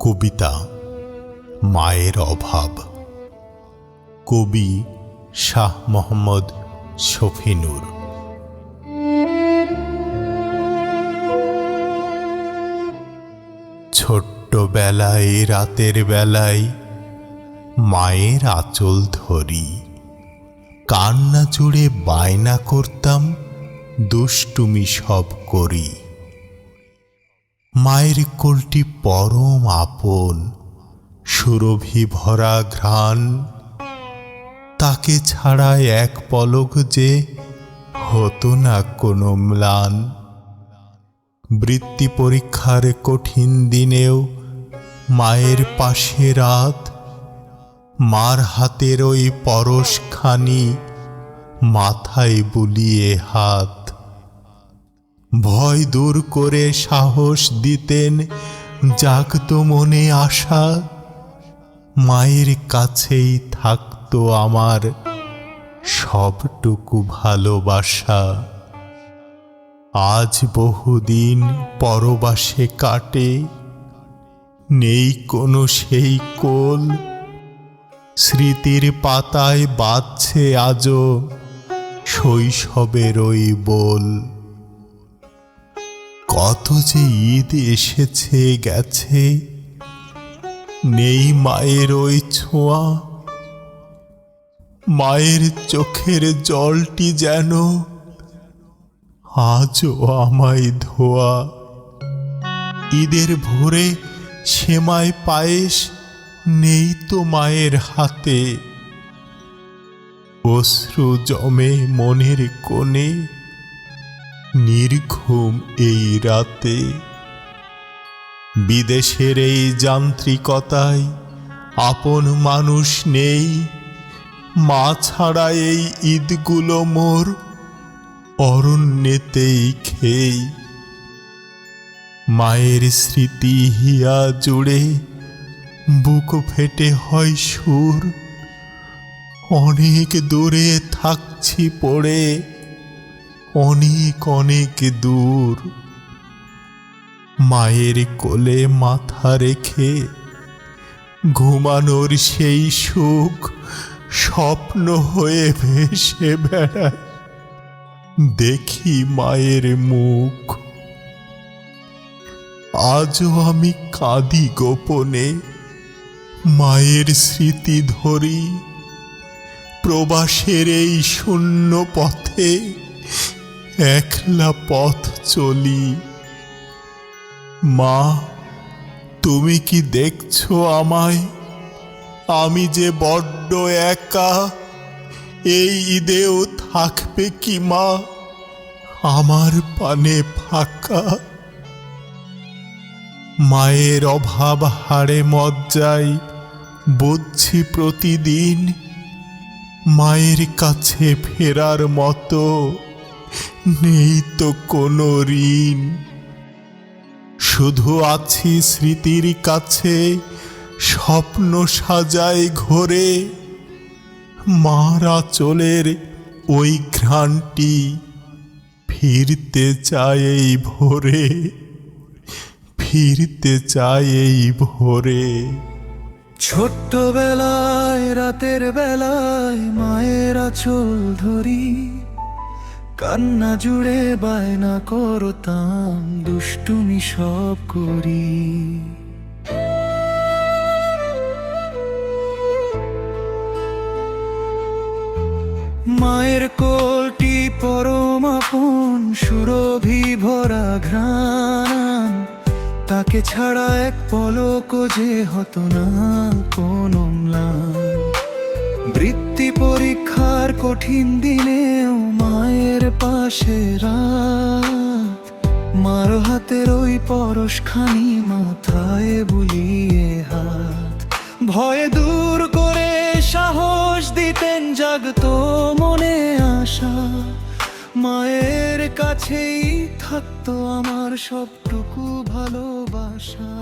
কবিতা মায়ের অভাব। কবি শাহ মোহাম্মদ শফিনুর। ছোট্টবেলায় রাতের বেলায় মায়ের আঁচল ধরি, কান্না জুড়ে বায়না করতাম, দুষ্টুমি সব করি। মায়ের কোলটি পরম আপন, সুরভি ভরা ঘ্রাণ, তাকে ছাড়া এক পলক যে হতো না কোনো ম্লান। বৃত্তি পরীক্ষার কঠিন দিনেও মায়ের পাশে রাত, মার হাতের ওই পরশখানি মাথায় বুলিয়ে হাত। ভয় দূর করে সাহস দিতেন, জাগতো মনে আশা, মায়ের কাছেই থাকতো আমার সবটুকু ভালোবাসা। আজ বহুদিন পরবাসে কাটে, নেই কোনো সেই কোল, স্মৃতির পাতায় বাজছে আজও শৈশবের ওই বোল। কত যে ঈদ এসেছে গেছে, নেই মায়ের ওই ছোঁয়া, মায়ের চোখের জলটি যেন আজও আমায় ধোয়া। ঈদের ভোরে সেমাই পায়েস নেই তো মায়ের হাতে, অশ্রু জমে মনের কোণে নির্ঘুম এই রাতে। বিদেশের এই যান্ত্রিকতায় আপন মানুষ নেই, মা ছাড়া এই ঈদগুলো মোর অরণ্যেতেই খেই। মায়ের স্মৃতি হিয়া জুড়ে বুক ফেটে হয় সুর, অনেক দূরে থাকছি পড়ে, অনেক অনেক দূর। মায়ের কোলে মাথা রেখে ঘুমানোর সেই সুখ স্বপ্ন হয়ে ভেসে বেড়ায়, দেখি মায়ের মুখ। আজও আমি কাঁদি গোপনে, মায়ের স্মৃতি ধরি, প্রবাসের এই শূন্য পথে একলা পথ চলি। মা, তুমি কি দেখছো আমায়, আমি যে বড্ড একা, এই ঈদেও থাকবে কি মা আমার পানে ফাঁকা। মায়ের অভাব হাড়ে মজ্জায় বুঝছি প্রতিদিন, মায়ের কাছে ফেরার মতো নেই তো কোনো ঋণ। শুধু আছি স্মৃতির কাছে, স্বপ্ন সাজায় ঘোরে, মার আঁচলের ওই ঘ্রাণটি ফিরতে চায় এই ভোরে, ফিরতে চায় এই ভোরে। ছোট্টবেলায় রাতের বেলায় মায়ের আঁচল ধরি, কান্না জুড়ে বায়না করতাম, দুষ্টুমি সব করি। মায়ের কোলটি পরম আপন, সুরভি ভরা ঘ্রাণ, তাকে ছাড়া এক পলক যে হতো না কোনো ম্লান। বৃত্তি পরীক্ষার কঠিন দিনেও মায়ের পাশে রাত, মার হাতের ওই পরশখানি মাথায় বুলিয়ে হাত। ভয় দূর করে সাহস দিতেন, জাগতো মনে আশা, মায়ের কাছেই থাকতো আমার সবটুকু ভালোবাসা।